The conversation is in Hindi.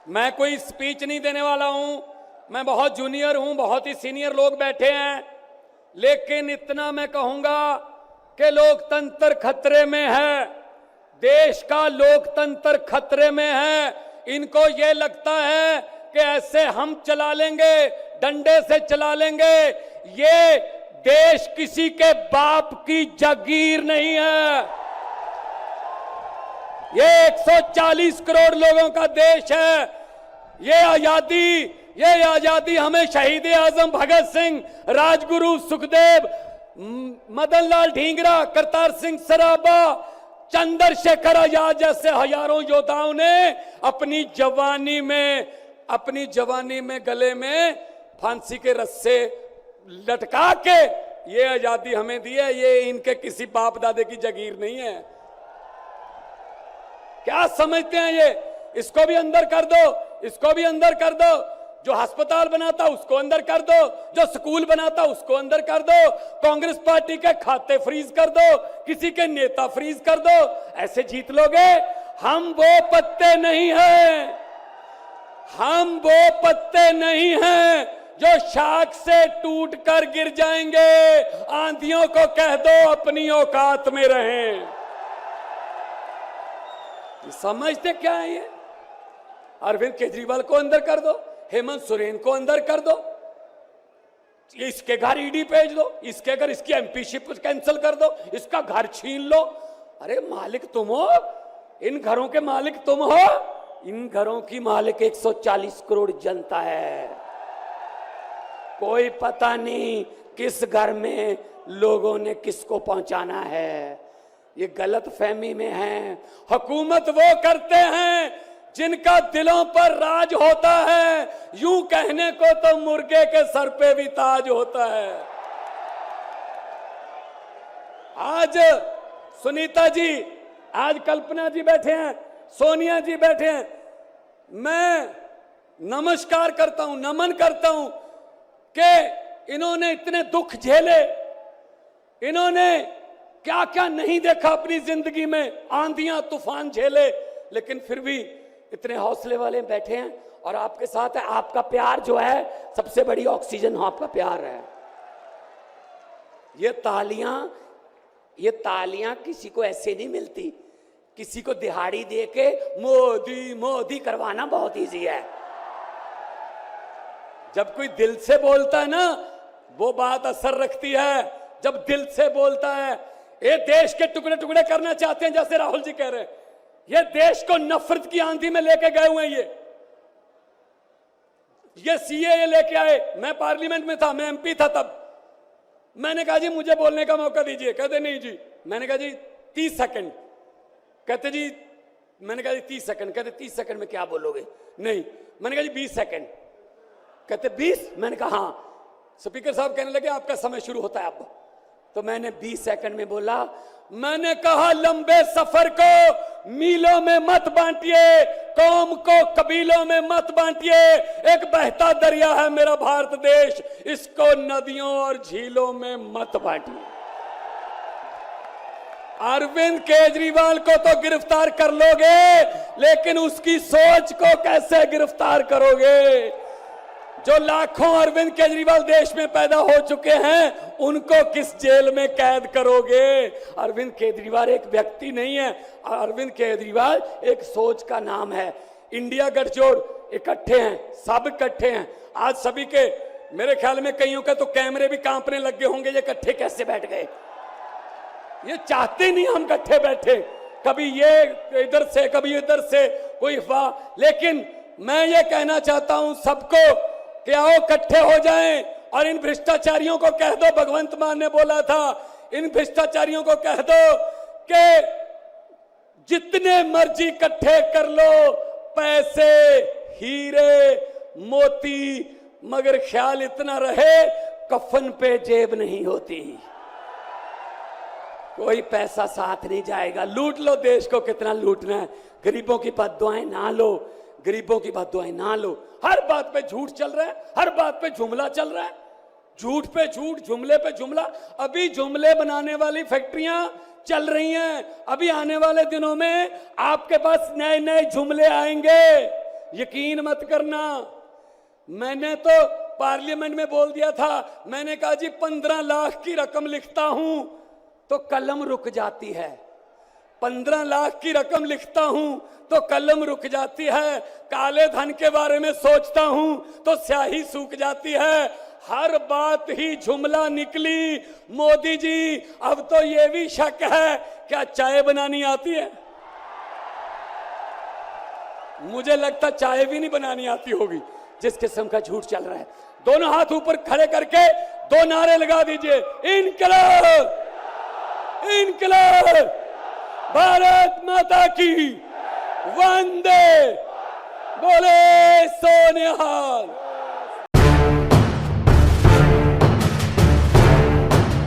मैं कोई स्पीच नहीं देने वाला हूं, मैं बहुत जूनियर हूं, बहुत ही सीनियर लोग बैठे हैं, लेकिन इतना मैं कहूंगा कि लोकतंत्र खतरे में है, देश का लोकतंत्र खतरे में है। इनको ये लगता है कि ऐसे हम चला लेंगे, डंडे से चला लेंगे। ये देश किसी के बाप की जागीर नहीं है, ये 140 करोड़ लोगों का देश है। ये आजादी हमें शहीद आजम भगत सिंह, राजगुरु सुखदेव, मदन लाल ढींगरा, करतार सिंह सराबा, चंद्रशेखर आजाद जैसे हजारों योद्धाओं ने अपनी जवानी में गले में फांसी के रस्से लटका के ये आजादी हमें दी है। ये इनके किसी बाप दादे की जागीर नहीं है। क्या समझते हैं ये? इसको भी अंदर कर दो, इसको भी अंदर कर दो। जो अस्पताल बनाता उसको अंदर कर दो, जो स्कूल बनाता उसको अंदर कर दो, कांग्रेस पार्टी के खाते फ्रीज कर दो, किसी के नेता फ्रीज कर दो। ऐसे जीत लोगे? हम वो पत्ते नहीं हैं, हम वो पत्ते नहीं हैं जो शाख से टूटकर गिर जाएंगे। आंधियों को कह दो अपनी औकात में रहें। समझते क्या है ये? अरविंद केजरीवाल को अंदर कर दो, हेमंत सोरेन को अंदर कर दो, इसके घर ईडी भेज दो, इसके घर इसकी एमपीशिप कैंसिल कर दो, इसका घर छीन लो। अरे मालिक तुम हो, इन घरों के मालिक तुम हो। इन घरों की मालिक 140 करोड़ जनता है। कोई पता नहीं किस घर में लोगों ने किसको पहुंचाना है। ये गलत फहमी में है। हुकूमत वो करते हैं जिनका दिलों पर राज होता है। यूं कहने को तो मुर्गे के सर पे भी ताज होता है। आज सुनीता जी, आज कल्पना जी बैठे हैं, सोनिया जी बैठे हैं। मैं नमस्कार करता हूं, नमन करता हूं कि इन्होंने इतने दुख झेले, इन्होंने क्या क्या नहीं देखा अपनी जिंदगी में, आंधियां तूफान झेले, लेकिन फिर भी इतने हौसले वाले बैठे हैं और आपके साथ है। आपका प्यार जो है सबसे बड़ी ऑक्सीजन आपका प्यार है। ये तालियां किसी को ऐसे नहीं मिलती। किसी को दिहाड़ी दे के मोदी मोदी करवाना बहुत इजी है। जब कोई दिल से बोलता है ना, वो बात असर रखती है। जब दिल से बोलता है, ये देश के टुकड़े टुकड़े करना चाहते हैं, जैसे राहुल जी कह रहे हैं। ये देश को नफरत की आंधी में लेके गए हुए हैं। ये सीएए लेके आए। मैं पार्लियामेंट में था, मैं एमपी था तब। मैंने कहा जी मुझे बोलने का मौका दीजिए। कहते नहीं जी। मैंने कहा जी 30 सेकंड। कहते जी, मैंने कहा जी 30 सेकंड। कहते 30 सेकंड में क्या बोलोगे? नहीं। मैंने कहा जी 20 सेकंड। कहते 20? मैंने कहा हाँ। स्पीकर साहब कहने लगे आपका समय शुरू होता है अब। तो मैंने 20 सेकंड में बोला। मैंने कहा लंबे सफर को मीलों में मत बांटिए, कौम को कबीलों में मत बांटिए। एक बहता दरिया है मेरा भारत देश, इसको नदियों और झीलों में मत बांटिए। अरविंद केजरीवाल को तो गिरफ्तार कर लोगे, लेकिन उसकी सोच को कैसे गिरफ्तार करोगे? जो लाखों अरविंद केजरीवाल देश में पैदा हो चुके हैं, उनको किस जेल में कैद करोगे? अरविंद केजरीवाल एक व्यक्ति नहीं है, अरविंद केजरीवाल एक सोच का नाम है। इंडिया गठजोड़ इकट्ठे हैं, सब इकट्ठे हैं। आज सभी के, मेरे ख्याल में कईयों के तो कैमरे भी कांपने लग गए होंगे, ये इकट्ठे कैसे बैठ गए। ये चाहते नहीं हम इकट्ठे बैठे, कभी ये इधर से कभी इधर से, कोई अफवाह। लेकिन मैं ये कहना चाहता हूं सबको कि आओ इकट्ठे हो जाएं और इन भ्रष्टाचारियों को कह दो, भगवंत मान ने बोला था, इन भ्रष्टाचारियों को कह दो कि जितने मर्जी इकट्ठे कर लो पैसे, हीरे, मोती, मगर ख्याल इतना रहे कफन पे जेब नहीं होती। कोई पैसा साथ नहीं जाएगा। लूट लो देश को, कितना लूटना है। गरीबों की बद्दुआएं ना लो, गरीबों की बद्दुआएं ना लो। हर बात पे झूठ चल रहा है, हर बात पे जुमला चल रहा है, झूठ पे झूठ, जुमले पे जुमला। अभी जुमले बनाने वाली फैक्ट्रियां चल रही हैं। अभी आने वाले दिनों में आपके पास नए नए जुमले आएंगे। यकीन मत करना, मैंने तो पार्लियामेंट में बोल दिया था, मैंने कहा जी 15 लाख की रकम लिखता हूं तो कलम रुक जाती है, 15 लाख की रकम लिखता हूं तो कलम रुक जाती है, काले धन के बारे में सोचता हूं तो स्याही सूख जाती है, हर बात ही जुमला निकली। मोदी जी अब तो ये भी शक है क्या चाय बनानी आती है? मुझे लगता चाय भी नहीं बनानी आती होगी, जिस किस्म का झूठ चल रहा है। दोनों हाथ ऊपर खड़े करके 2 नारे लगा दीजिए, इनकलाब, इनकलाब, भारत माता की, वंदे, बोले सोनिहाल।